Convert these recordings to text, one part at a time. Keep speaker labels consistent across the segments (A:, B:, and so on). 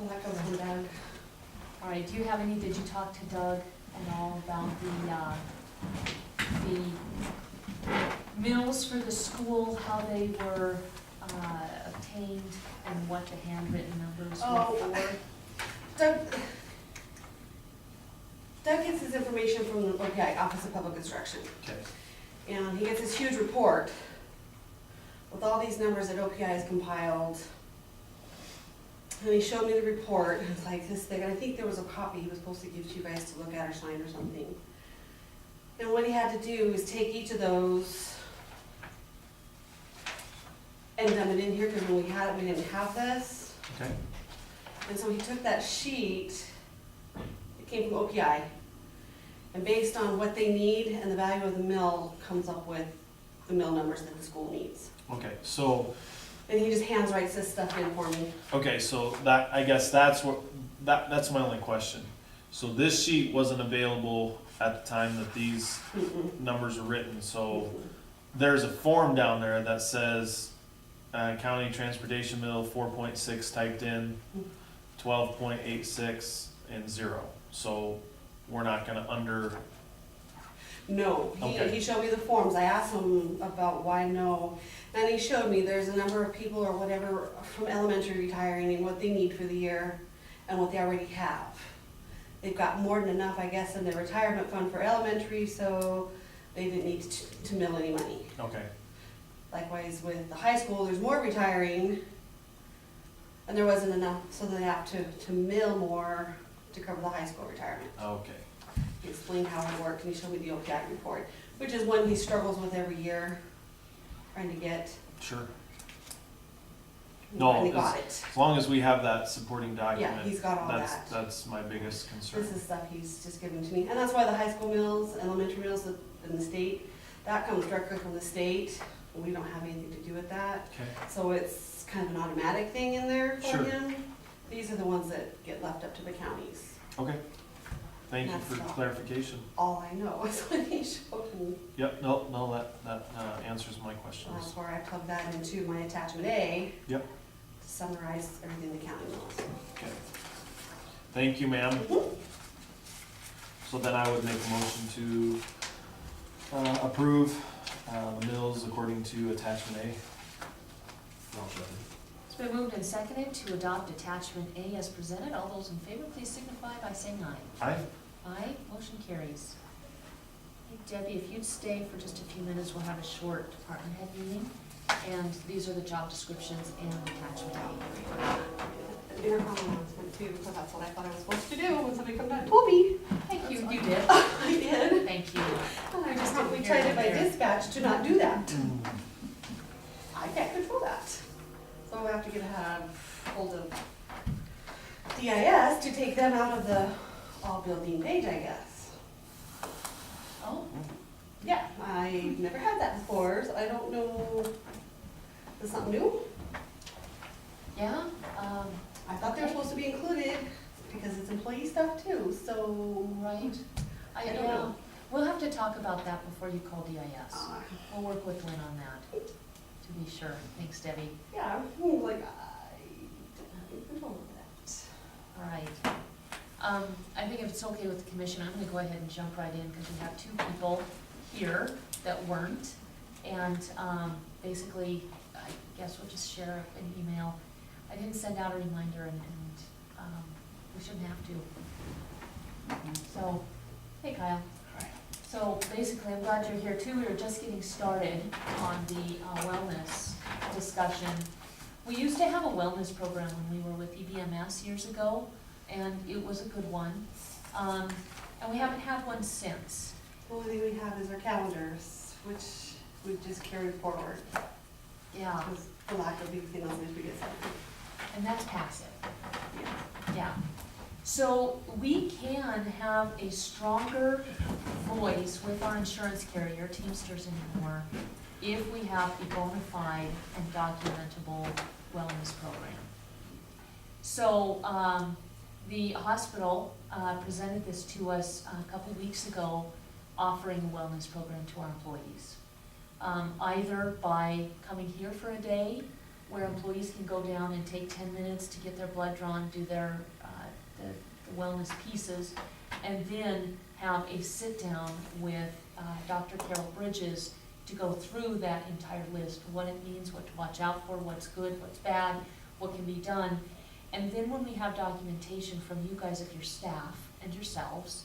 A: Well, that comes from Doug.
B: All right, do you have any, did you talk to Doug at all about the mills for the school, how they were obtained and what the handwritten numbers were for?
A: Doug gets his information from the OPI, Office of Public Instruction.
C: Okay.
A: And he gets this huge report with all these numbers that OPI has compiled. And he showed me the report, and it's like this thing, and I think there was a copy he was supposed to give to you guys to look at or sign or something. And what he had to do is take each of those and dump it in here, because when we had it, we didn't have this.
C: Okay.
A: And so he took that sheet, it came from OPI, and based on what they need and the value of the mill, comes up with the mill numbers that the school needs.
C: Okay, so,
A: And he just hands writes this stuff in for me.
C: okay, so that, I guess that's what, that's my only question. So this sheet wasn't available at the time that these
A: Mm-mm.
C: numbers were written, so there's a form down there that says, county transportation mill 4.6 typed in, 12.86 and 0. So we're not gonna
A: No,
C: Okay.
A: he showed me the forms. I asked him about why no. And he showed me there's a number of people or whatever from elementary retiring and what they need for the year and what they already have. They've got more than enough, I guess, in their retirement fund for elementary, so they didn't need to mill any money.
C: Okay,
A: Likewise with the high school, there's more retiring and there wasn't enough, so they have to mill more to cover the high school retirement.
C: okay,
A: He explained how it worked, and he showed me the OPI report, which is one he struggles with every year, trying to get.
C: sure.
A: And
C: No,
A: he got it.
C: As long as we have that supporting document.
A: Yeah, he's got all that.
C: That's my biggest concern.
A: This is stuff he's just given to me, and that's why the high school mills, elementary mills in the state, that comes directly from the state. We don't have anything to do with that,
C: Okay,
A: so it's kind of an automatic thing in there for
C: Sure.
A: him. These are the ones that get left up to the counties.
C: okay. Thank you
A: That's
C: for
A: all.
C: clarification.
A: All I know is what he showed me.
C: Yep, no, that answers my questions.
A: That's where I plugged that into my attachment A.
C: Yep.
A: To summarize everything the county knows.
C: Okay. Thank you, ma'am. So then I would make a motion to approve the mills according to attachment A.
B: It's been moved and seconded to adopt attachment A as presented. All those in favor, please signify by saying aye.
C: Aye?
B: Aye, motion carries. Hey, Debbie, if you'd stay for just a few minutes, we'll have a short department head meeting. And these are the job descriptions and attachment A.
A: An intercom announcement too, because that's what I thought I was supposed to do when somebody come down and told me.
B: Thank you, you did.
A: I did.
B: Thank you.
A: I just
B: didn't
A: we
B: hear
A: tried
B: it
A: it by
B: there.
A: dispatch to not do that. I can't control that. So we have to get hold of DIS to take them out of the all building page, I guess.
B: Oh,
A: Yeah, I've never had that before, so I don't know. Is this something new?
B: yeah,
A: I thought they were supposed to be included because it's employee stuff too, so.
B: right.
A: I don't
B: Yeah,
A: know.
B: we'll have to talk about that before you call DIS.
A: Uh,
B: We'll work with Lynn on that, to be sure. Thanks, Debbie.
A: Yeah, I'm like, I don't have any control over that.
B: All right. I think if it's okay with the commission, I'm gonna go ahead and jump right in, because we have two people here that weren't. And, basically, I guess we'll just share an email. I didn't send out a reminder, and we shouldn't have to. So, hey Kyle. So basically, I'm glad you're here too. We were just getting started on the wellness discussion. We used to have a wellness program when we were with EBMS years ago, and it was a good one. And we haven't had one since.
A: The only thing we have is our calendars, which we've just carried forward,
B: Yeah,
A: because for lack of anything else, we get something.
B: and that's passive.
A: Yeah.
B: Yeah. So we can have a stronger voice with our insurance carrier, Teamsters anymore, if we have a bona fide and documentable wellness program. So, the hospital, presented this to us a couple weeks ago, offering a wellness program to our employees. Either by coming here for a day, where employees can go down and take 10 minutes to get their blood drawn, do their, the wellness pieces, and then have a sit-down with Dr. Carol Bridges to go through that entire list, what it means, what to watch out for, what's good, what's bad, what can be done. And then when we have documentation from you guys of your staff and yourselves,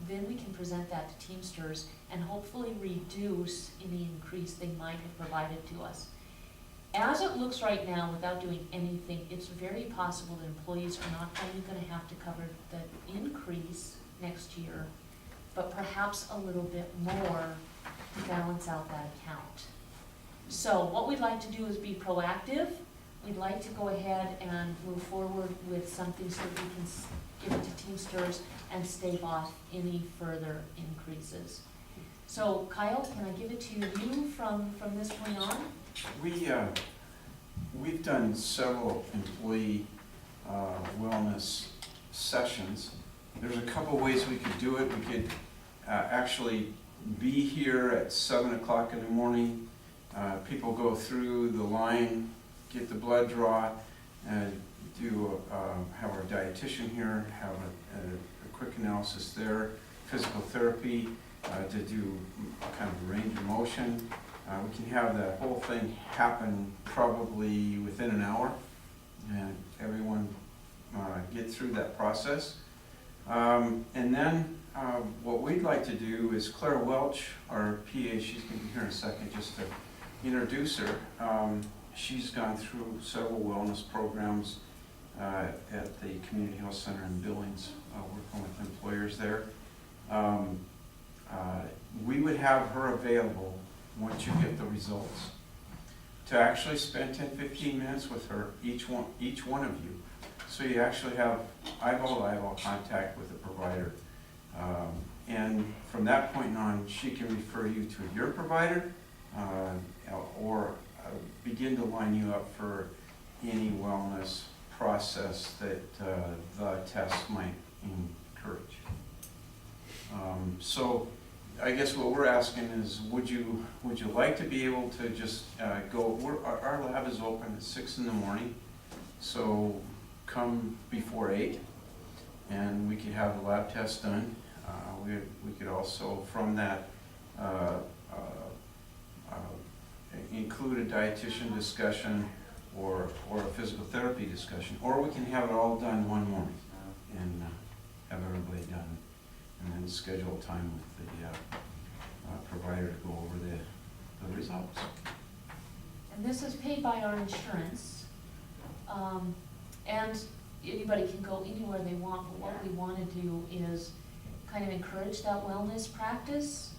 B: then we can present that to Teamsters and hopefully reduce any increase they might have provided to us. As it looks right now, without doing anything, it's very possible that employees are not only gonna have to cover the increase next year, but perhaps a little bit more to balance out that account. So what we'd like to do is be proactive. We'd like to go ahead and move forward with something so that we can give it to Teamsters and stave off any further increases. So Kyle, can I give it to you from this point on?
D: We've done several employee wellness sessions. There's a couple ways we could do it. We could actually be here at 7 o'clock in the morning. People go through the line, get the blood draw, have our dietitian here, have a quick analysis there, physical therapy to do kind of range of motion. We can have the whole thing happen probably within an hour, and everyone get through that process. And then what we'd like to do is Claire Welch, our PA, she's going to be here in a second just to introduce her. She's gone through several wellness programs at the Community Health Center in Billings, working with employers there. We would have her available once you get the results to actually spend 10-15 minutes with her, each one of you. So you actually have eyeball-to-eyeball contact with the provider. And from that point on, she can refer you to your provider or begin to line you up for any wellness process that the test might encourage. So I guess what we're asking is, would you like to be able to just go? Our lab is open at 6 in the morning, so come before 8, and we could have the lab test done. We could also, from that, include a dietitian discussion or a physical therapy discussion, or we can have it all done one morning and have everybody done, and then schedule time with the provider to go over the results.
B: And this is paid by our insurance. And anybody can go anywhere they want, but what we want to do is kind of encourage that wellness practice.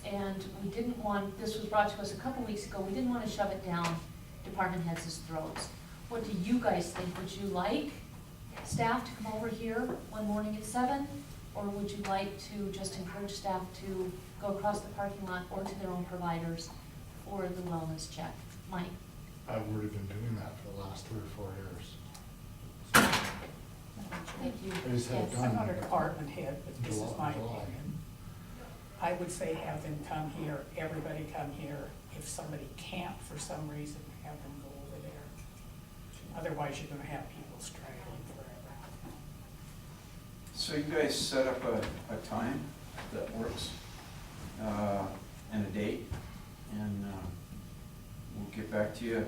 B: And we didn't want, this was brought to us a couple weeks ago, we didn't want to shove it down department heads' throats. What do you guys think? Would you like staff to come over here one morning at 7? Or would you like to just encourage staff to go across the parking lot or to their own providers for the wellness check? Mike?
E: I've already been doing that for the last 3 or 4 years.
B: Thank you.
E: I just had it
B: Yes.
E: done.
F: I'm not a department head, but this is my
E: July.
F: opinion. I would say have them come here, everybody come here. If somebody can't for some reason, have them go over there. Otherwise, you're gonna have people straggling forever.
D: So you guys set up a time that works and a date, and we'll get back to you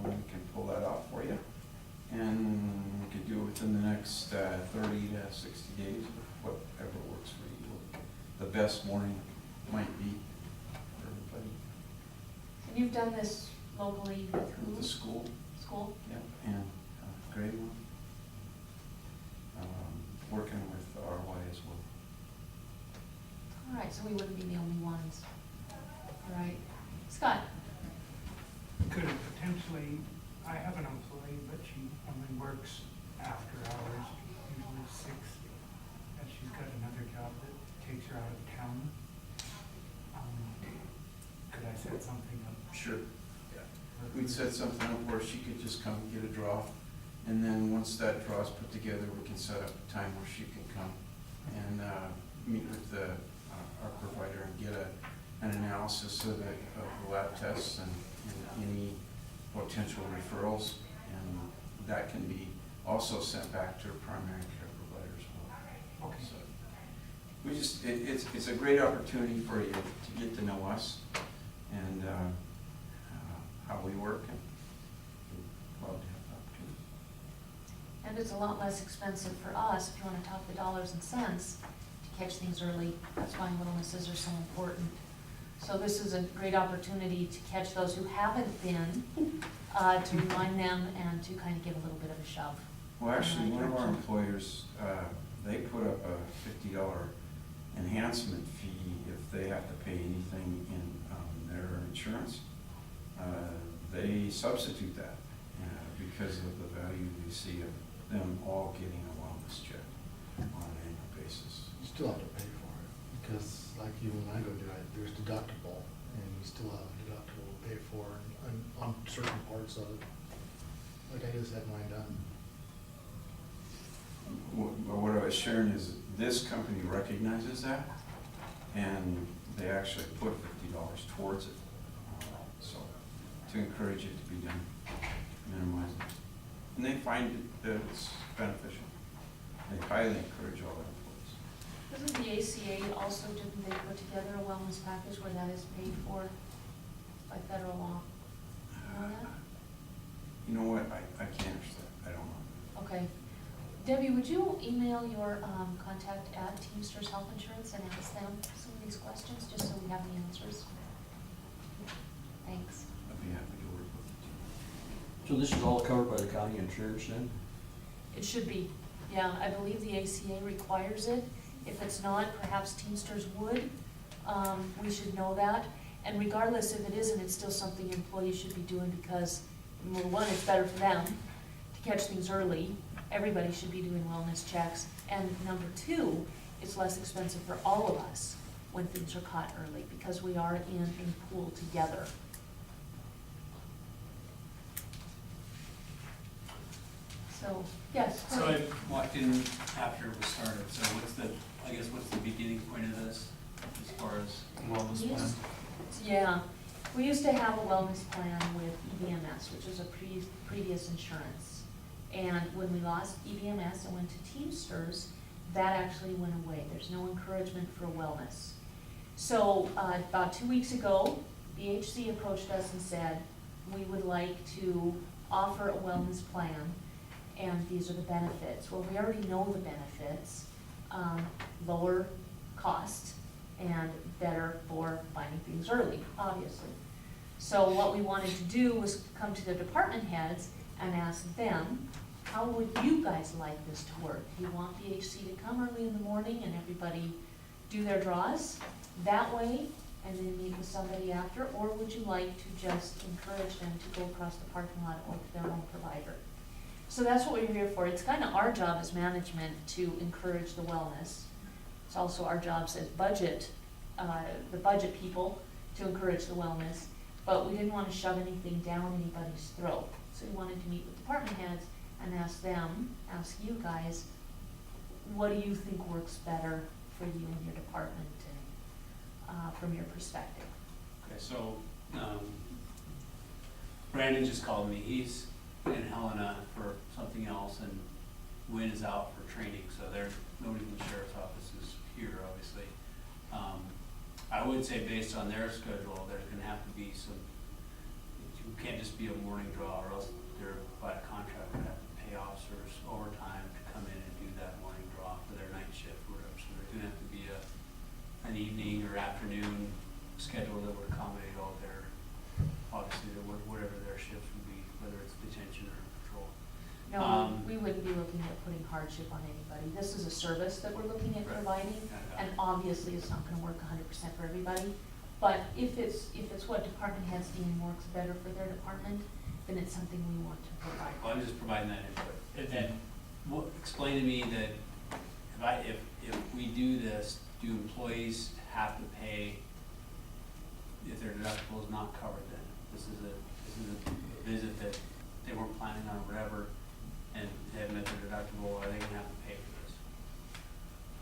D: when we can pull that off for you. And we could do it within the next 30 to 60 days, whatever works for you. The best morning might be for everybody.
B: And you've done this locally with who?
D: With the school,
B: School?
D: yeah, and grade one. Working with RY as well.
B: All right, so we wouldn't be the only ones. All right. Scott?
G: Could it potentially, I have an employee, but she only works after hours, usually 6, and she's got another job that takes her out of town. Could I set something up?
D: Sure.
G: for
D: We'd
G: her?
D: set something up where she could just come and get a draw, and then once that draw is put together, we can set up a time where she can come and meet with our provider and get an analysis of the lab tests and and any potential referrals, and that can be also sent back to a primary care provider as well.
G: Okay.
D: So, we just, it's a great opportunity for you to get to know us and how we work, and we'd love to have the opportunity.
B: And it's a lot less expensive for us, if you wanna talk the dollars and cents, to catch things early. That's why wellnesses are so important. So this is a great opportunity to catch those who haven't been, to remind them and to kind of give a little bit of a shove.
D: Well, actually, one of our employers, they put up a $50 enhancement fee if they have to pay anything in their insurance. They substitute that because of the value they see of them all getting a wellness check on an annual basis.
E: You still have to pay for it, because like even when I go do it, there's deductible, and you still have a deductible to pay for on certain parts of it. Like I just had mine done.
D: What I was sharing is this company recognizes that, and they actually put $50 towards it. So to encourage it to be done, minimize it. And they find that it's beneficial. They highly encourage all their employees.
B: Doesn't the ACA also, didn't they put together a wellness package where that is paid for by federal law? You know that?
D: You know what, I can't answer that, I don't know.
B: Okay. Debbie, would you email your contact at Teamsters Health Insurance and ask them some of these questions, just so we have the answers? Thanks.
D: I'd be happy to work with you.
H: So this is all covered by the county insurance then?
B: It should be, yeah, I believe the ACA requires it. If it's not, perhaps Teamsters would. We should know that. And regardless if it isn't, it's still something employees should be doing because, number one, it's better for them to catch things early. Everybody should be doing wellness checks. And number two, it's less expensive for all of us when things are caught early because we are in a pool together. So, yes.
I: So I walked in after it was started, so what's the beginning point of this, as far as?
C: Wellness plan.
B: Yeah, we used to have a wellness plan with EVMS, which is a previous insurance. And when we lost EVMS and went to Teamsters, that actually went away. There's no encouragement for wellness. So about 2 weeks ago, BHC approached us and said, we would like to offer a wellness plan, and these are the benefits. Well, we already know the benefits, lower cost and better for finding things early, obviously. So what we wanted to do was come to the department heads and ask them, how would you guys like this to work? Do you want BHC to come early in the morning and everybody do their draws that way and then meet with somebody after? Or would you like to just encourage them to go across the parking lot or to their own provider? So that's what we're here for. It's kind of our job as management to encourage the wellness. It's also our jobs as the budget people to encourage the wellness. But we didn't want to shove anything down anybody's throat. So we wanted to meet with department heads and ask you guys, what do you think works better for you and your department and from your perspective?
I: Okay, so, Brandon just called me, he's in Helena for something else, and Wynn is out for training, so nobody from the sheriff's office is here, obviously. I would say based on their schedule, there's gonna have to be some, you can't just be a morning draw, or else they're, by contract, gonna have to pay officers overtime to come in and do that morning draw for their night shift, or whatever, so there's gonna have to be an evening or afternoon schedule that would accommodate all their, obviously, whatever their shifts would be, whether it's detention or patrol.
B: No, we wouldn't be looking at putting hardship on anybody. This is a service that we're looking at
I: Right.
B: providing, and obviously it's not gonna work 100% for everybody. But if it's what department heads deem works better for their department, then it's something we want to provide.
I: Well, I'm just providing that input. And then, explain to me that if we do this, do employees have to pay if their deductible is not covered then? This is a visit that they weren't planning on or whatever, and they haven't met their deductible, are they gonna have to pay for this?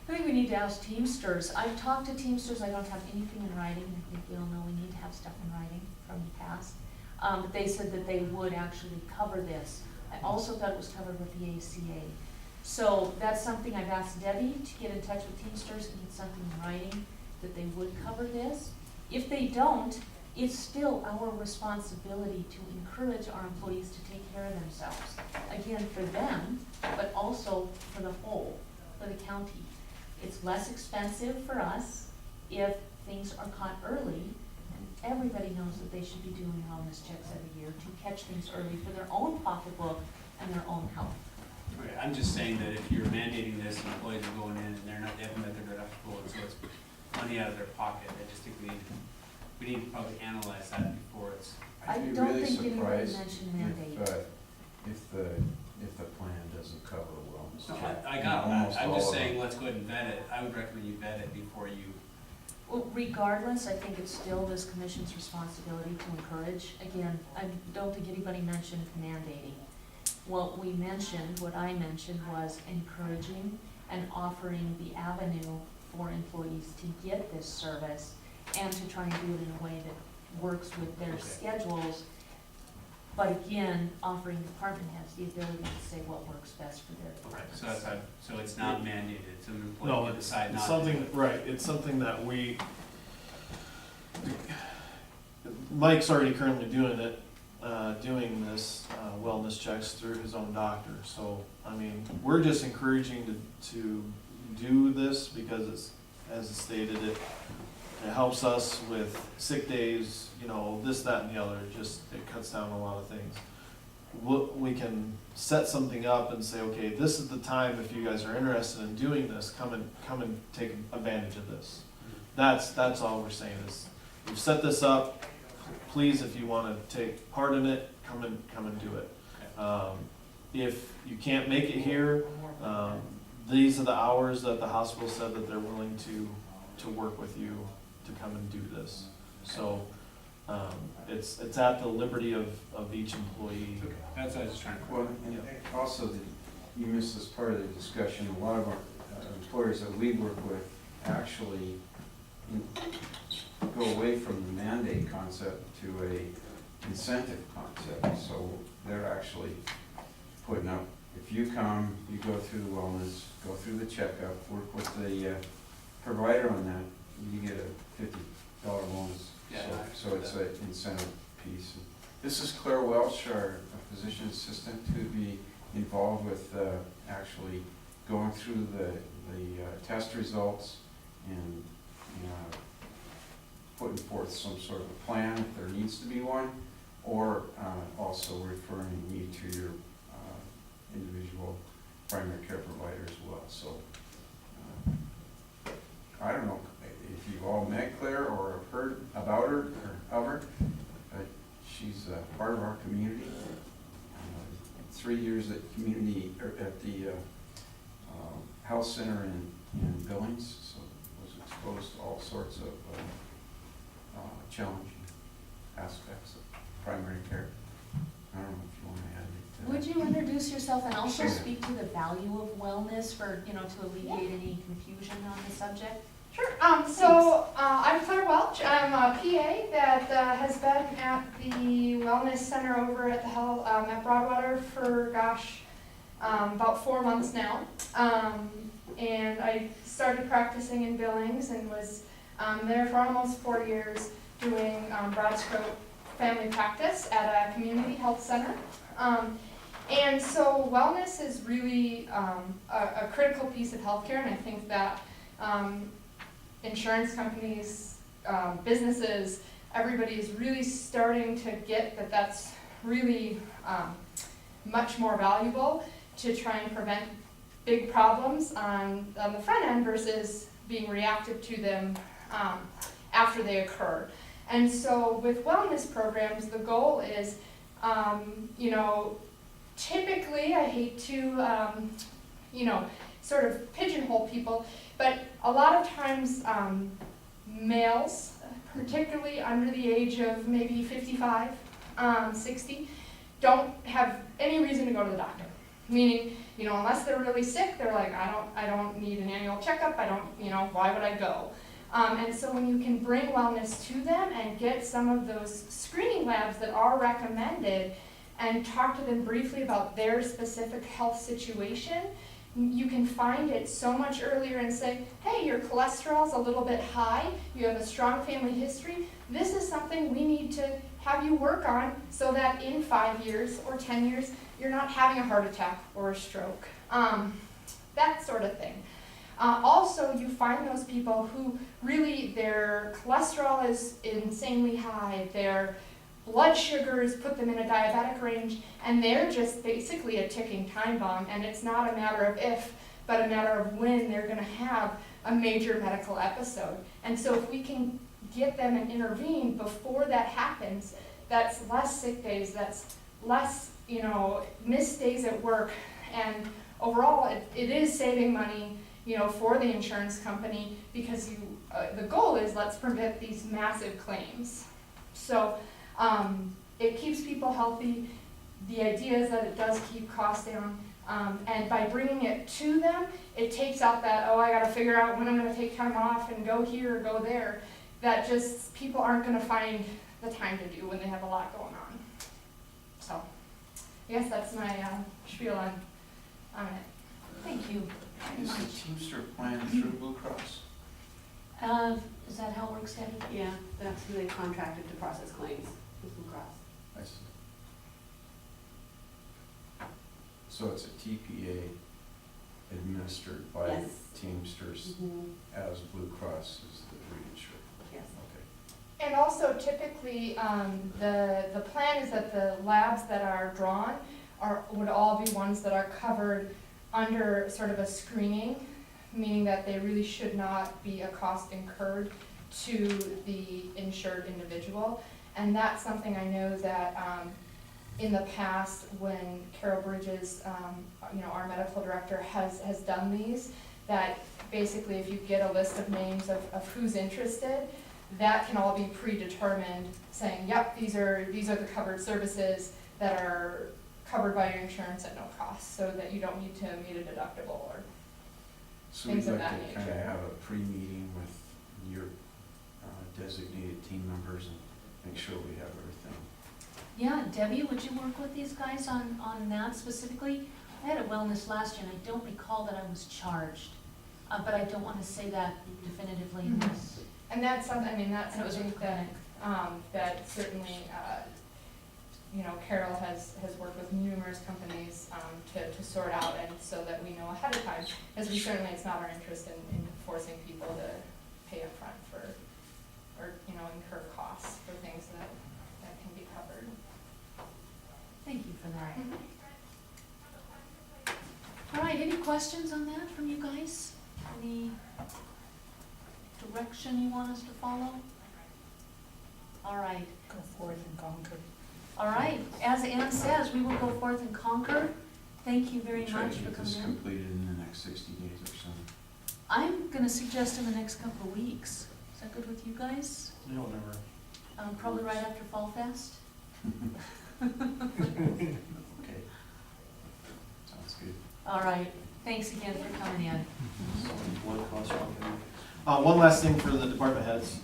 B: I think we need to ask Teamsters. I've talked to Teamsters, I don't have anything in writing. I think we all know we need to have stuff in writing from the past. But they said that they would actually cover this. I also thought it was covered with the ACA. So that's something I've asked Debbie to get in touch with Teamsters and get something in writing that they would cover this. If they don't, it's still our responsibility to encourage our employees to take care of themselves. Again, for them, but also for the whole, for the county. It's less expensive for us if things are caught early, and everybody knows that they should be doing wellness checks every year to catch things early for their own pocketbook and their own health.
I: Okay, I'm just saying that if you're mandating this, and employees are going in and they haven't met their deductible, and so it's money out of their pocket, I just think we need to probably analyze that before it's.
B: I
D: I'd be
B: don't
D: really
B: think anybody
D: surprised
B: mentioned mandate.
D: if the plan doesn't cover a wellness
I: No,
D: check.
I: I got
D: Almost
I: that, I'm
D: all
I: just
D: of
I: saying,
D: them.
I: let's go ahead and vet it, I would recommend you vet it before you.
B: Well, regardless, I think it's still this commission's responsibility to encourage. Again, I don't think anybody mentioned mandating. What I mentioned was encouraging and offering the avenue for employees to get this service and to try and do it in a way that works with their
I: Okay.
B: schedules. But again, offering department heads the ability to say what works best for their
I: Okay,
B: departments.
I: so that's, so it's not mandated, it's an employee
C: No,
I: can
C: it's
I: decide not to.
C: something, right, it's something that Mike's already currently doing it, doing this wellness checks through his own doctor. So, I mean, we're just encouraging to do this because it's, as it's stated, it helps us with sick days, you know, this, that, and the other. It cuts down a lot of things. We can set something up and say, okay, this is the time if you guys are interested in doing this, come and take advantage of this. That's all we're saying is, we've set this up, please, if you wanna take part in it, come and do it. If you can't make it here, these are the hours that the hospital said that they're willing to work with you to come and do this. So, it's at the liberty of each employee.
I: Okay, that's what I was just trying to.
D: Well, and also, you missed this part of the discussion, a lot of our employers that we work with actually go away from the mandate concept to a incentive concept. So they're actually putting up, if you come, you go through wellness, go through the checkup, work with the provider on that, you get a $50 bonus.
I: Yeah,
D: So it's an incentive piece. This is Claire Welch, our physician assistant, who'd be involved with actually going through the test results and putting forth some sort of a plan if there needs to be one, or also referring you to your individual primary care provider as well. So I don't know if you've all met Claire or have heard about her or of her, but she's part of our community. 3 years at the health center in Billings, so was exposed to all sorts of challenging aspects of primary care. I don't know if you want to add anything to that.
B: Would you introduce yourself and also
D: Sure.
B: speak to the value of wellness for, to alleviate any confusion on the subject?
J: Sure. I'm Claire Welch. I'm a PA that has been at the Wellness Center over at the health at Broadwater for about 4 months now. And I started practicing in Billings and was there for almost 4 years doing broad stroke family practice at a community health center. And so wellness is really a critical piece of healthcare, and I think that insurance companies, businesses, everybody is really starting to get that that's really much more valuable to try and prevent big problems on the front end versus being reactive to them after they occur. And so with wellness programs, the goal is, typically, I hate to, sort of pigeonhole people, but a lot of times males, particularly under the age of maybe 55, 60, don't have any reason to go to the doctor. Meaning, unless they're really sick, they're like, I don't need an annual checkup, why would I go? And so when you can bring wellness to them and get some of those screening labs that are recommended and talk to them briefly about their specific health situation, you can find it so much earlier and say, hey, your cholesterol's a little bit high, you have a strong family history, this is something we need to have you work on so that in 5 years or 10 years, you're not having a heart attack or a stroke. That sort of thing. Also, you find those people who really, their cholesterol is insanely high, their blood sugars put them in a diabetic range, and they're just basically a ticking time bomb, and it's not a matter of if, but a matter of when they're gonna have a major medical episode. And so if we can get them and intervene before that happens, that's less sick days, that's less, missed days at work, and overall, it is saving money, for the insurance company, because the goal is let's prevent these massive claims. So it keeps people healthy. The idea is that it does keep costs down, and by bringing it to them, it takes out that, I gotta figure out when I'm gonna take time off and go here or go there, that just people aren't gonna find the time to do when they have a lot going on. So I guess that's my spiel on it.
B: Thank you very
D: Is the
B: much.
D: Teamster plan through Blue Cross?
B: Is that how it works, Debbie?
A: Yeah, that's who they contracted to process claims, with Blue Cross.
D: I see. So it's a TPA administered by
A: Yes.
D: Teamsters as Blue Cross is the reinsurer.
A: Yes.
D: Okay.
J: And also typically, the plan is that the labs that are drawn would all be ones that are covered under sort of a screening, meaning that they really should not be a cost incurred to the insured individual. And that's something I know that in the past, when Carol Bridges, our medical director, has done these, that basically if you get a list of names of who's interested, that can all be predetermined, saying, yep, these are the covered services that are covered by your insurance at no cost, so that you don't need to meet a deductible or
D: So we'd
J: things of
D: like
J: that
D: to kind of
J: nature.
D: have a pre-meeting with your designated team members and make sure we have everything.
B: Yeah, Debbie, would you work with these guys on that specifically? I had a wellness last year, and I don't recall that I was charged, but I don't want to say that definitively in this.
J: And that's something, that's
B: And it was
J: something that certainly, Carol has worked with numerous companies to sort out, and so that we know ahead of time, because it's not our interest in forcing people to pay upfront for, or, incur costs for things that can be covered.
B: Thank you for that. All right, any questions on that from you guys? Any direction you want us to follow? All right.
F: Go forth and conquer.
B: All right, as Ann says, we will go forth and conquer. Thank you very
D: Try
B: much
D: to
B: for
D: get this
B: coming in.
D: completed in the next 60 days or so.
B: I'm gonna suggest in the next couple of weeks. Is that good with you guys?
C: Whatever.
B: Probably right after Fall Fest?
D: Okay. Sounds good.
B: All right, thanks again for coming in.
C: One last thing for the department heads.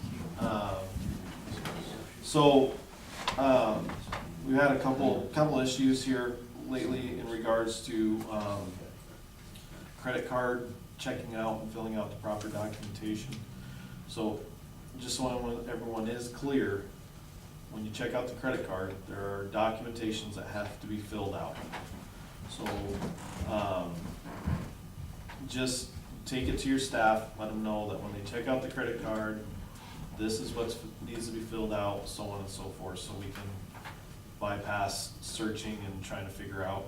C: We've had a couple issues here lately in regards to credit card checking out and filling out the proper documentation. So just so everyone is clear, when you check out the credit card, there are documentations that have to be filled out. So just take it to your staff, let them know that when they check out the credit card, this is what needs to be filled out, so on and so forth, so we can bypass searching and trying to figure out.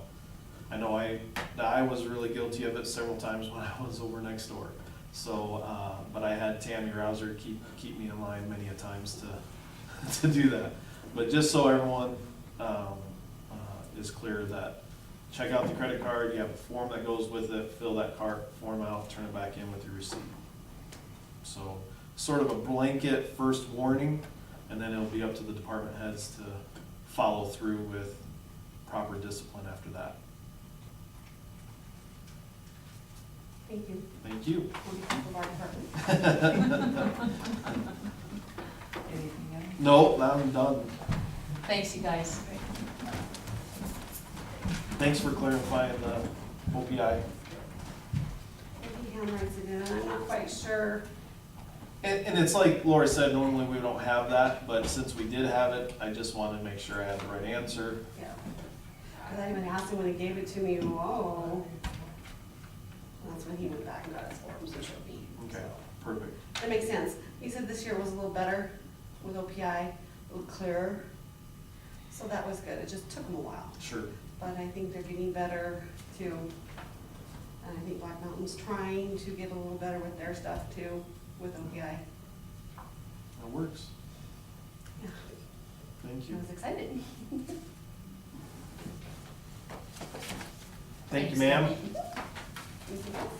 C: I know I was really guilty of it several times when I was over next door. So, but I had Tammy Rouser keep me in line many a times to do that. But just so everyone is clear that check out the credit card, you have a form that goes with it, fill that form out, turn it back in with your receipt. So sort of a blanket first warning, and then it'll be up to the department heads to follow through with proper discipline after that.
A: Thank you.
C: Thank you.
A: On behalf of our department.
F: Anything else?
C: No, I'm done.
B: Thanks, you guys.
C: Thanks for clarifying the OPI.
A: Maybe handwrites again, I'm not quite sure.
C: And it's like Laura said, normally we don't have that, but since we did have it, I just wanted to make sure I had the right answer.
A: Yeah. Cause I even asked him when he gave it to me, whoa. And that's when he went back and got his forms and showed me.
C: Okay,
A: So,
C: perfect.
A: that makes sense. He said this year was a little better with OPI, a little clearer. So that was good. It just took him a while.
C: Sure.
A: But I think they're getting better too. And I think Black Mountain's trying to get a little better with their stuff too, with OPI.
C: That works.
A: Yeah,
C: Thank
A: I
C: you.
A: was excited.
C: Thank you,
B: Thanks,
C: ma'am.
B: Debbie.
A: Anything else?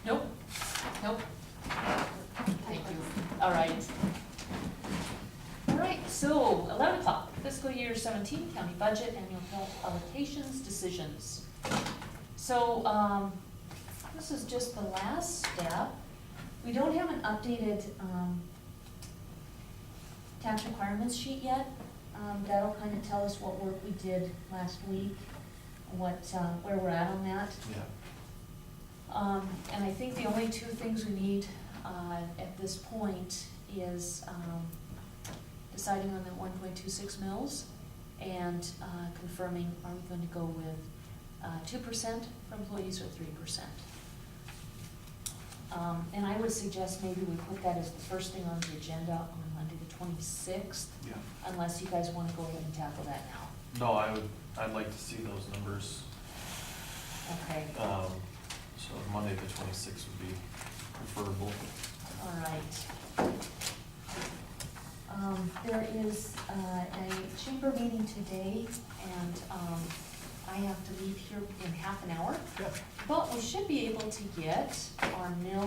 B: Nope, nope. Thank you. All right. All right, so 11 o'clock, fiscal year 17, county budget, annual health allocations, decisions. So, this is just the last step. We don't have an updated, tax requirements sheet yet. That'll kind of tell us what work we did last week, what, where we're at on that.
C: Yeah.
B: And I think the only two things we need, at this point is, deciding on the 1.26 mils and, confirming, are we going to go with, 2% for employees or 3%? And I would suggest maybe we put that as the first thing on the agenda on Monday the 26th,
C: Yeah.
B: unless you guys wanna go ahead and tackle that now.
C: No, I'd like to see those numbers.
B: Okay,
C: So Monday the 26th would be preferable.
B: all right. There is, a chamber meeting today, and, I have to leave here in half an hour.
C: Yeah.
B: But we should be able to get our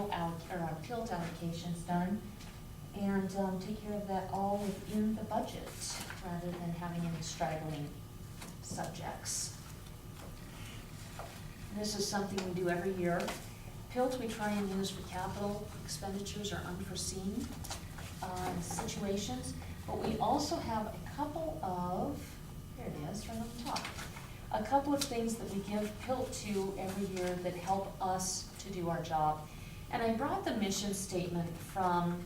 B: our PILT allocations done and, take care of that all within the budget, rather than having any straggling subjects. This is something we do every year. PILT we try and use for capital expenditures or unforeseen, situations, but we also have a couple of, here it is, right on the top. A couple of things that we give PILT to every year that help us to do our job. And I brought the mission statement from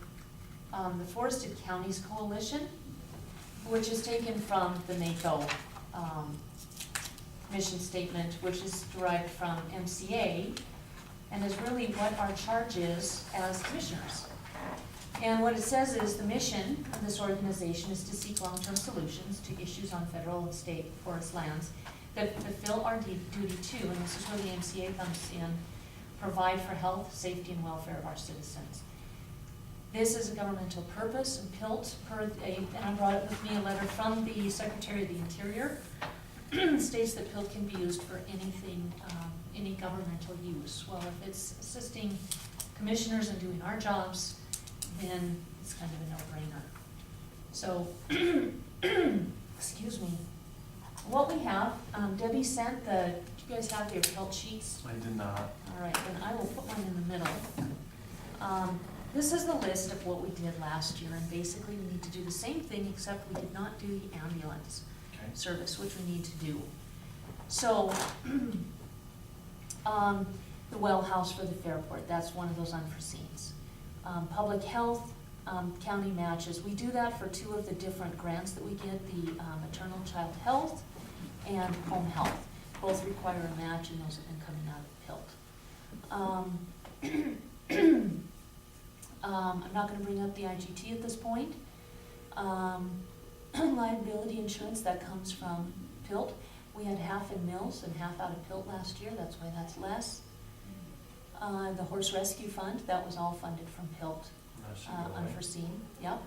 B: the Forested Counties Coalition, which is taken from the NACO mission statement, which is derived from MCA, and is really what our charge is as commissioners. And what it says is the mission of this organization is to seek long-term solutions to issues on federal and state forest lands that fulfill our duty to, and this is where the MCA comes in, provide for health, safety, and welfare of our citizens. This is a governmental purpose, and PILT, and I brought it with me, a letter from the Secretary of the Interior, states that PILT can be used for anything, any governmental use. Well, if it's assisting commissioners in doing our jobs, then it's kind of a no-brainer. So, excuse me. What we have, Debbie sent do you guys have your PILT sheets?
C: I did not.
B: All right, then I will put one in the middle. This is the list of what we did last year, and basically we need to do the same thing, except we did not do the ambulance
C: Okay.
B: service, which we need to do. So, the well house for the Fairport, that's one of those unforeseens. Public health, county matches, we do that for two of the different grants that we get, the maternal child health and home health. Both require a match, and those have been coming out of PILT. I'm not gonna bring up the IGT at this point. Liability insurance, that comes from PILT. We had half in mills and half out of PILT last year, that's why that's less. The horse rescue fund, that was all funded from PILT,
C: That should go away.
B: unforeseen, yep.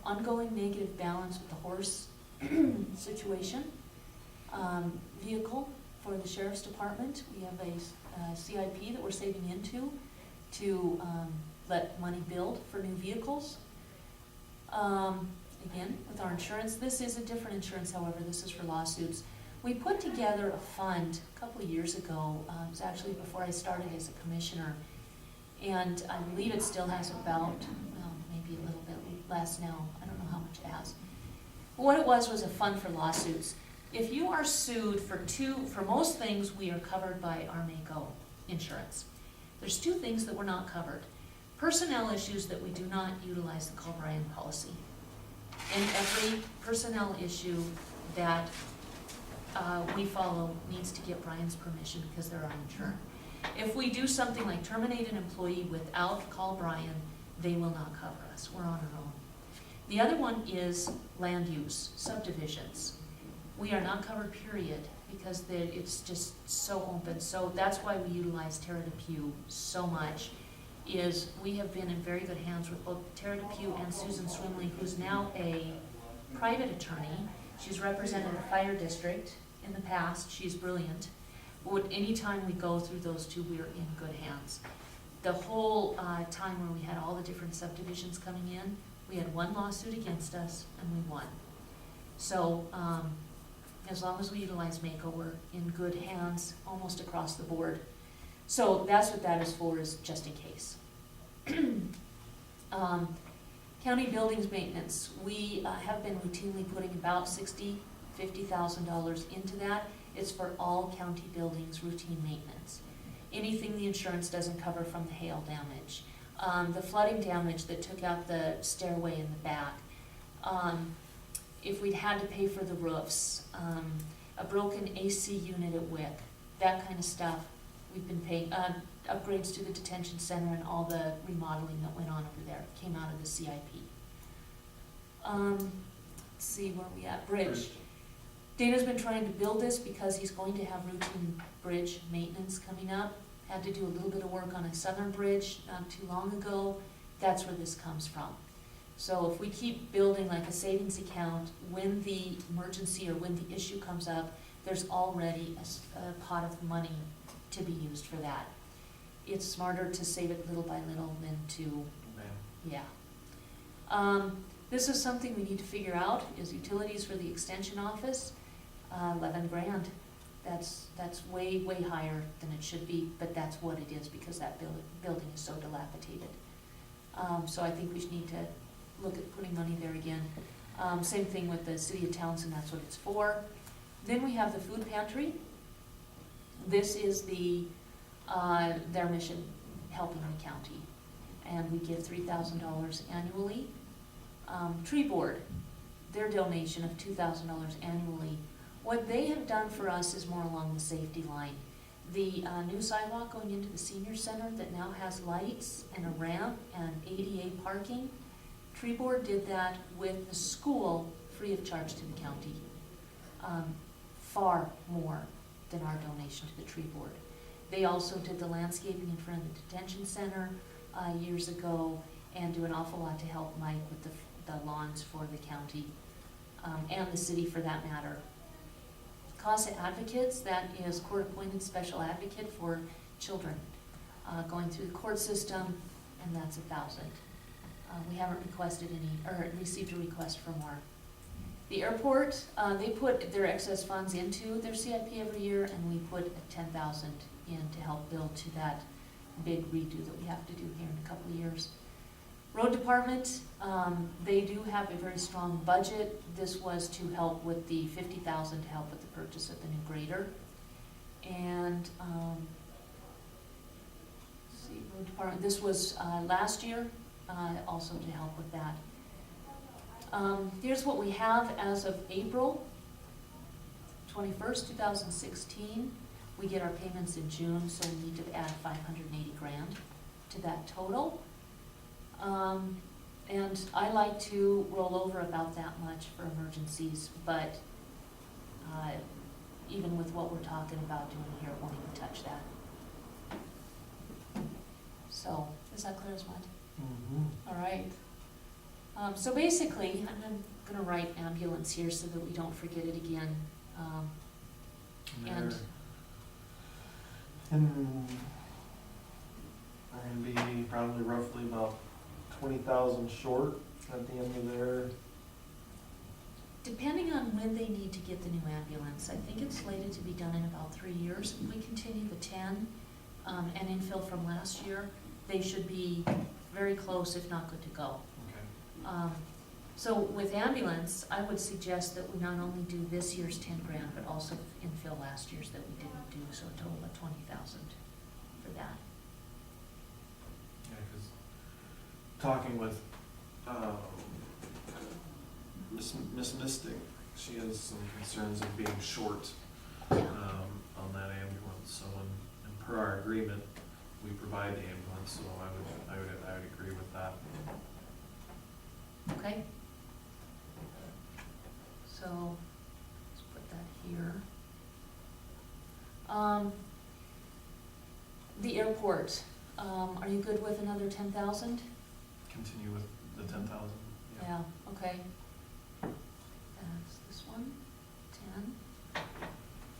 B: Ongoing negative balance with the horse situation. Vehicle for the sheriff's department, we have a CIP that we're saving into to let money build for new vehicles. Again, with our insurance, this is a different insurance, however, this is for lawsuits. We put together a fund a couple of years ago, it was actually before I started as a commissioner, and I believe it still has about, well, maybe a little bit less now, I don't know how much it has. What it was a fund for lawsuits. If you are sued for most things, we are covered by our MACO insurance. There's two things that were not covered. Personnel issues that we do not utilize the Call Brian policy. And every personnel issue that we follow needs to get Brian's permission because they're uninsured. If we do something like terminate an employee without Call Brian, they will not cover us. We're on our own. The other one is land use, subdivisions. We are not covered, period, because it's just so open. So that's why we utilize Tara DePew so much, is we have been in very good hands with both Tara DePew and Susan Swimley, who's now a private attorney. She's represented the fire district in the past. She's brilliant. Anytime we go through those two, we are in good hands. The whole time where we had all the different subdivisions coming in, we had one lawsuit against us and we won. So as long as we utilize MACO, we're in good hands almost across the board. So that's what that is for, is just in case. County buildings maintenance, we have been routinely putting about $50,000 into that. It's for all county buildings, routine maintenance. Anything the insurance doesn't cover from the hail damage, the flooding damage that took out the stairway in the back, if we'd had to pay for the roofs, a broken AC unit at WIC, that kind of stuff, we've been paying, upgrades to the detention center and all the remodeling that went on over there, came out of the CIP. Let's see where we at, bridge. Dana's been trying to build this because he's going to have routine bridge maintenance coming up. Had to do a little bit of work on a southern bridge not too long ago. That's where this comes from. So if we keep building like a savings account, when the emergency or when the issue comes up, there's already a pot of money to be used for that. It's smarter to save it little by little than to, yeah. This is something we need to figure out, is utilities for the extension office, 11 grand. That's way, way higher than it should be, but that's what it is because that building is so dilapidated. So I think we need to look at putting money there again. Same thing with the city of Townsend, that's what it's for. Then we have the food pantry. This is their mission, helping the county. And we give $3,000 annually. Tree board, their donation of $2,000 annually. What they have done for us is more along the safety line. The new sidewalk going into the senior center that now has lights and a ramp and ADA parking, Tree board did that with the school free of charge to the county. Far more than our donation to the tree board. They also did the landscaping in front of the detention center years ago and do an awful lot to help Mike with the lawns for the county and the city for that matter. CASA Advocates, that is court-appointed special advocate for children going through the court system, and that's $1,000. We haven't requested any, or received a request for more. The airport, they put their excess funds into their CIP every year, and we put $10,000 in to help build to that big redo that we have to do here in a couple of years. Road department, they do have a very strong budget. This was to help with the $50,000 to help with the purchase of the new grader. And let's see, road department, this was last year, also to help with that. Here's what we have as of April 21st, 2016. We get our payments in June, so we need to add 580 grand to that total. And I like to roll over about that much for emergencies, but even with what we're talking about doing here, it won't even touch that. So, is that clear as mud?
C: Mm-hmm.
B: All right. So basically, I'm gonna write ambulance here so that we don't forget it again. And
C: they're gonna be probably roughly about 20,000 short at the end of their
B: depending on when they need to get the new ambulance, I think it's slated to be done in about 3 years. If we continue the 10, and infill from last year, they should be very close, if not good to go.
C: Okay.
B: So with ambulance, I would suggest that we not only do this year's 10 grand, but also infill last year's that we didn't do, so a total of 20,000 for that.
C: Yeah, because talking with Miss Mystic, she has some concerns of being short on that ambulance. So, and per our agreement, we provide the ambulance. So I would agree with that.
B: Okay? So, let's put that here. The airport, are you good with another 10,000?
C: Continue with the 10,000.
B: Yeah, okay. That's this one, 10.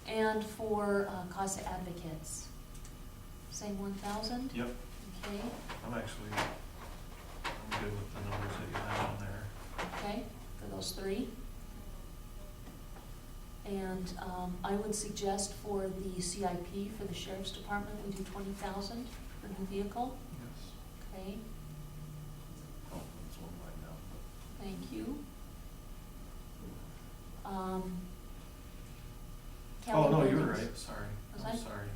B: And for CASA advocates, same 1,000?
C: Yep.
B: Okay,
C: I'm good with the numbers that you have on there.
B: okay, for those 3. And I would suggest for the CIP for the sheriff's department, we do 20,000 for new vehicle.
C: Yes.
B: Okay,
C: Oh, that's one line down.
B: thank you.
C: Oh,
B: County
C: no, you were
B: buildings.
C: right. Sorry.
B: Was
C: I'm
B: I?
C: sorry.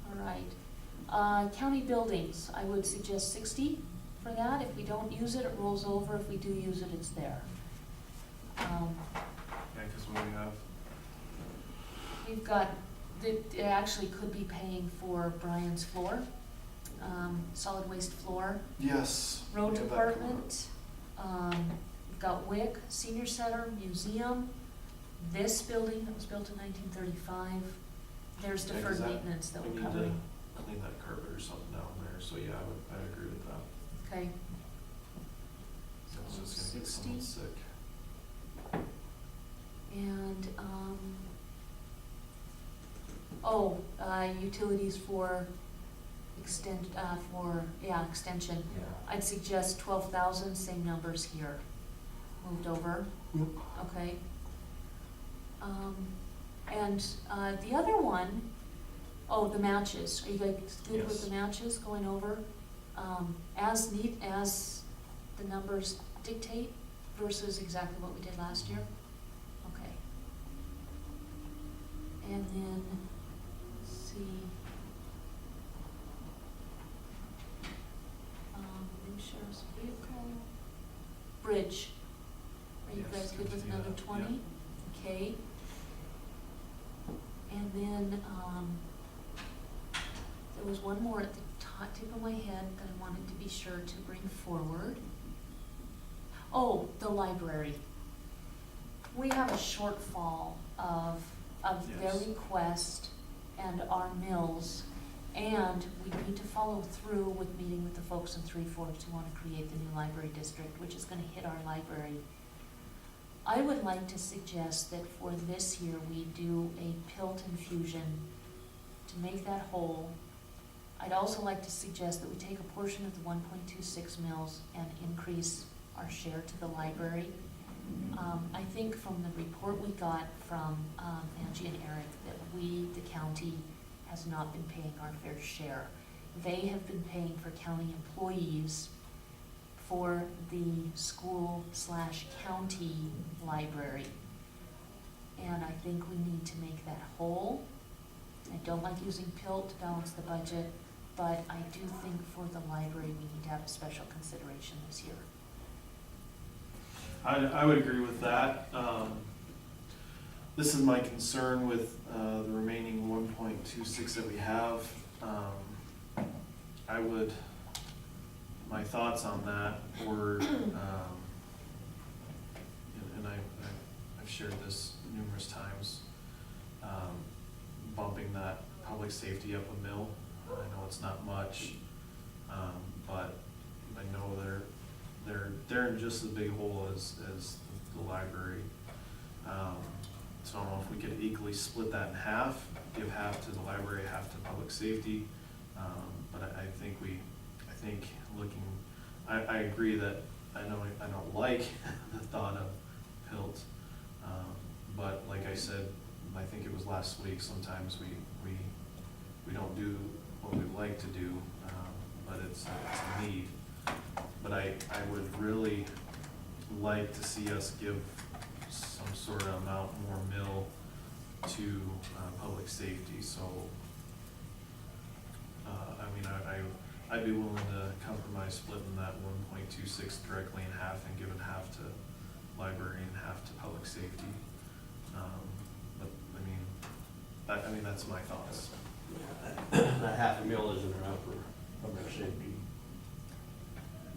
C: Yeah.
B: All right. County buildings, I would suggest 60 for that. If we don't use it, it rolls over. If we do use it, it's there.
C: Yeah, because what we have.
B: We've got, it actually could be paying for Brian's floor, solid waste floor,
C: Yes.
B: road
C: we have that coming up.
B: department. We've got WIC, senior center, museum, this building that was built in 1935. There's
C: Yeah, 'cause
B: deferred
C: that-
B: maintenance that
C: we
B: we're
C: need to
B: covering.
C: clean that carpet or something down there. So yeah, I'd agree with that.
B: Okay.
C: It's
B: So
C: just gonna get someone
B: 60.
C: sick.
B: And, utilities for extension.
C: Yeah.
B: I'd suggest 12,000, same numbers here, moved over. Okay. The other one, the matches, are you guys good with
C: Yes.
B: the matches going over? As neat as the numbers dictate versus exactly what we did last year? Okay. And then, let's see. New sheriff's vehicle, bridge. Are you
C: Yes,
B: guys good with
C: continue
B: another
C: that,
B: 20? Okay. And then, there was one more at the tip of my head that I wanted to be sure to bring forward. Oh, the library. We have a shortfall of their
C: Yes.
B: request and our mills, and we need to follow through with meeting with the folks in Three Forks who want to create the new library district, which is going to hit our library. I would like to suggest that for this year, we do a PILT infusion to make that whole. I'd also like to suggest that we take a portion of the 1.26 mils and increase our share to the library. I think from the report we got from Angie and Eric that we, the county, has not been paying our fair share. They have been paying for county employees for the school/county library. And I think we need to make that whole. I don't like using PILT to balance the budget, but I do think for the library, we need to have a special consideration this year.
C: I would agree with that. This is my concern with the remaining 1.26 that we have. My thoughts on that were, and I've shared this numerous times, bumping that public safety up a mil. I know it's not much, but I know they're in just as big a hole as the library. So I don't know if we could equally split that in half, give half to the library, half to public safety. But I agree that I don't like the thought of PILT. But like I said, I think it was last week, sometimes we don't do what we like to do, but it's a need. But I would really like to see us give some sort of amount more mill to public safety, so I mean, I'd be willing to compromise splitting that 1.26 directly in half and giving half to library and half to public safety. But I mean, that's my thoughts.
H: That half a mil isn't enough for public safety.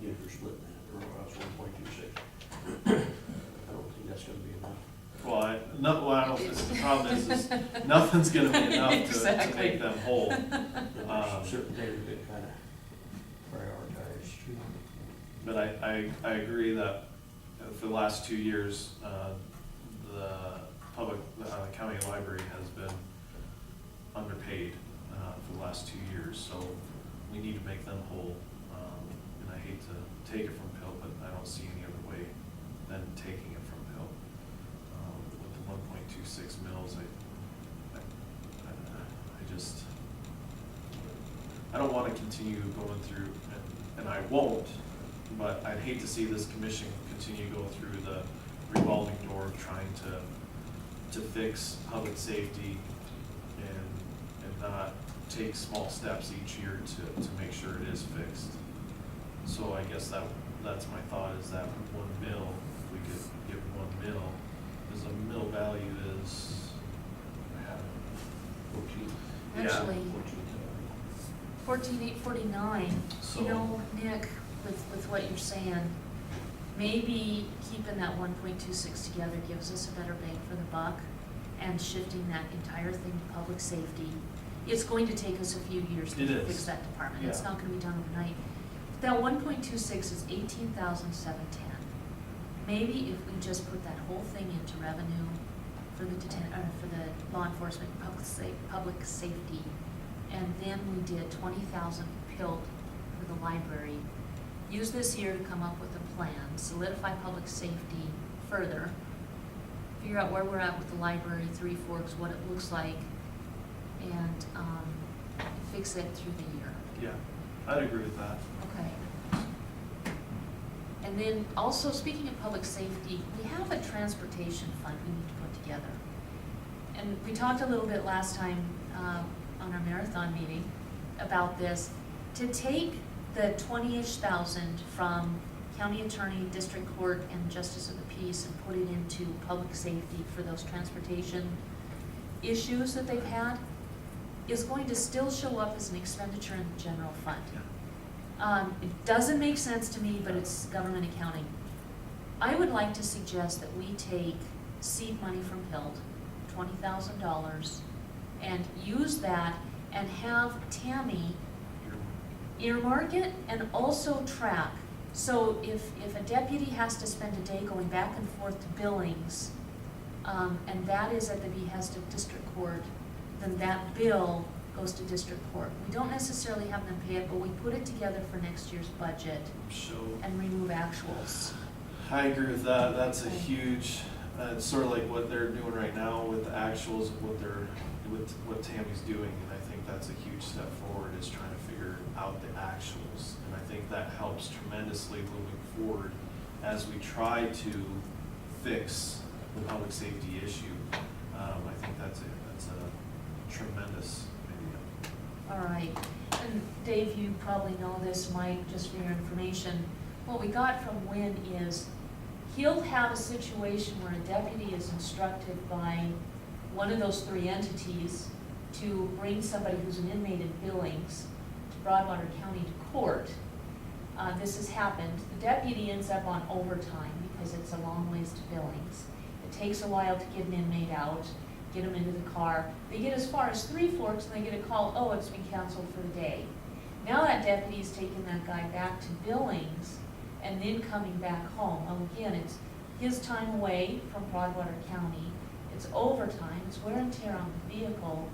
H: If you're splitting that, or else 1.26. I don't think that's gonna be enough.
C: Well, I don't, the problem is nothing's gonna be enough to
B: Exactly.
C: make them whole.
H: There's certain things that kind of prioritize too.
C: But I agree that for the last 2 years, the county library has been underpaid for the last 2 years, so we need to make them whole. And I hate to take it from PIL, but I don't see any other way than taking it from PIL. With the 1.26 mils, I don't want to continue going through, and I won't, but I'd hate to see this commission continue to go through the revolving door of trying to fix public safety and not take small steps each year to make sure it is fixed. So I guess that's my thought, is that 1 mil, if we could give 1 mil, because a mil value is, I have it.
B: Actually, 14,849,
C: So-
B: you know, Nick, with what you're saying, maybe keeping that 1.26 together gives us a better bang for the buck, and shifting that entire thing to public safety. It's going to take us a few years
C: It
B: to
C: is.
B: fix that department, it's
C: Yeah.
B: not gonna be done overnight. That 1.26 is 18,710. Maybe if we just put that whole thing into revenue for the for the law enforcement, public safety, and then we did 20,000 PILT for the library. Use this year to come up with a plan, solidify public safety further, figure out where we're at with the library, Three Forks, what it looks like, and fix it through the year.
C: Yeah, I'd agree with that.
B: Okay. And then also, speaking of public safety, we have a transportation fund we need to put together. And we talked a little bit last time on our marathon meeting about this, to take the 20-ish thousand from county attorney, district court, and justice of the peace and put it into public safety for those transportation issues that they've had, is going to still show up as an expenditure in the general fund. It doesn't make sense to me, but it's government accounting. I would like to suggest that we take seed money from PILT, $20,000, and use that and have Tammy earmark it and also track. So if a deputy has to spend a day going back and forth to Billings, and that is at the behest of district court, then that bill goes to district court. We don't necessarily have them pay it, but we put it together for next year's budget
C: So
B: and remove actuals.
C: I agree with that. That's a huge, it's sort of like what they're doing right now with the actuals of what Tammy's doing. And I think that's a huge step forward, is trying to figure out the actuals. And I think that helps tremendously moving forward as we try to fix the public safety issue. I think that's a tremendous idea.
B: All right, and Dave, you probably know this, Mike, just for your information. What we got from Wynn is, he'll have a situation where a deputy is instructed by one of those 3 entities to bring somebody who's an inmate in Billings to Broadwater County to court. This has happened. The deputy ends up on overtime because it's a long ways to Billings. It takes a while to get an inmate out, get them into the car. They get as far as Three Forks and they get a call, oh, it's been canceled for the day. Now that deputy's taking that guy back to Billings and then coming back home. Well, again, it's his time away from Broadwater County. It's overtime, it's wear and tear on the vehicle,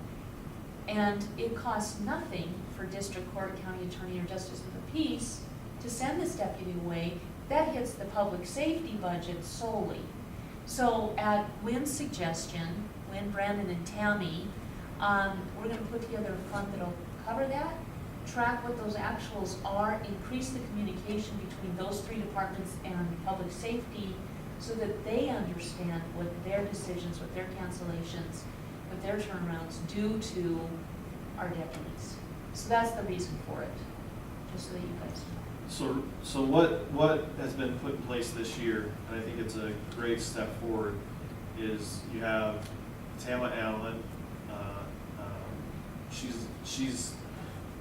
B: and it costs nothing for district court, county attorney, or justice of the peace to send this deputy away. That hits the public safety budget solely. So at Wynn's suggestion, Wynn, Brandon, and Tammy, we're gonna put together a fund that'll cover that, track what those actuals are, increase the communication between those three departments and public safety, so that they understand what their decisions, what their cancellations, what their turnarounds do to our deputies. So that's the reason for it, just so that you guys know.
C: So what has been put in place this year, and I think it's a great step forward, is you have Tama Allen. She's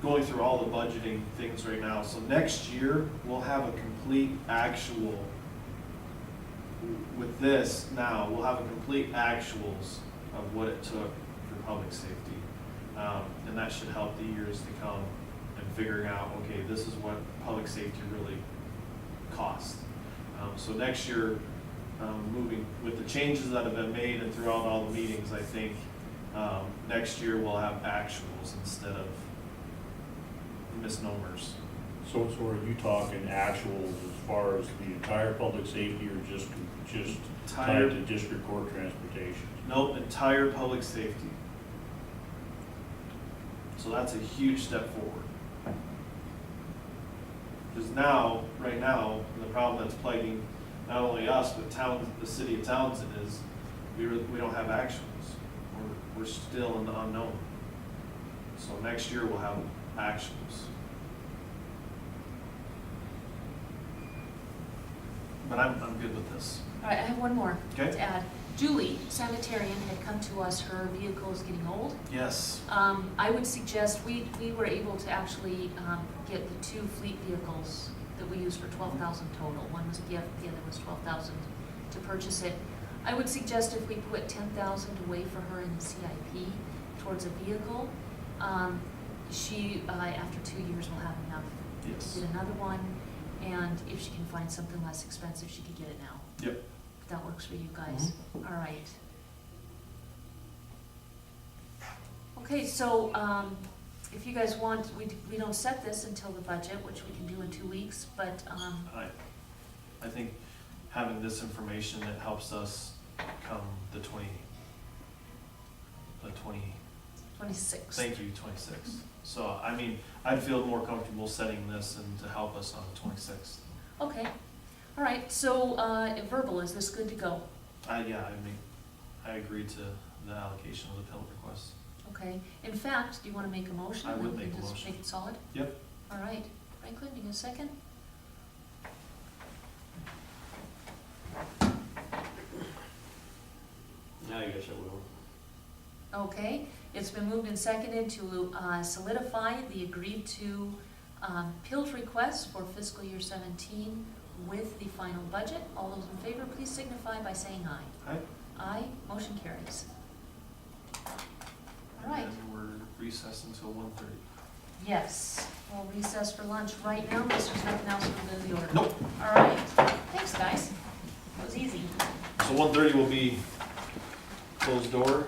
C: going through all the budgeting things right now. So next year, we'll have a complete actual, with this now, we'll have a complete actuals of what it took for public safety. And that should help the years to come in figuring out, okay, this is what public safety really costs. So next year, moving with the changes that have been made and throughout all the meetings, I think next year we'll have actuals instead of misnomers.
K: So are you talking actuals as far as the entire public safety or just tied to district court transportation?
C: Nope, entire public safety. So that's a huge step forward. Because now, right now, the problem that's plaguing not only us, but the city of Townsend is we don't have actuals. We're still in the unknown. So next year we'll have actuals. But I'm good with this.
B: All right, I have one more
C: Okay.
B: to add. Julie, sanitarian, had come to us, her vehicle is getting old.
C: Yes.
B: I would suggest, we were able to actually get the two fleet vehicles that we used for $12,000 total. One was a gift, the other was $12,000 to purchase it. I would suggest if we put $10,000 away for her in the CIP towards a vehicle, she, after 2 years, will have enough
C: Yes.
B: to get another one. And if she can find something less expensive, she could get it now.
C: Yep.
B: If that works for you guys. All right. Okay, so if you guys want, we don't set this until the budget, which we can do in 2 weeks, but
C: I think having this information, it helps us come the
B: 26th.
C: Thank you, 26. So, I mean, I'd feel more comfortable setting this and to help us on the 26th.
B: Okay, all right, so verbal, is this good to go?
C: I agree to the allocation of the pill request.
B: Okay, in fact, do you want to make a motion?
C: I would
B: and we
C: make
B: can
C: a
B: just
C: motion.
B: Make it solid?
C: Yep.
B: All right, Franklin, you get a second?
H: I guess I will.
B: Okay, it's been moved and seconded to solidify the agreed to PILT requests for fiscal year 17 with the final budget. All those in favor, please signify by saying aye.
C: Aye.
B: Aye, motion carries. All right,
C: And we're recessed until 1:30.
B: yes, we'll recess for lunch right now, unless there's nothing else from the order.
C: Nope.
B: All right, thanks, guys. That was easy.
C: So 1:30 will be closed door.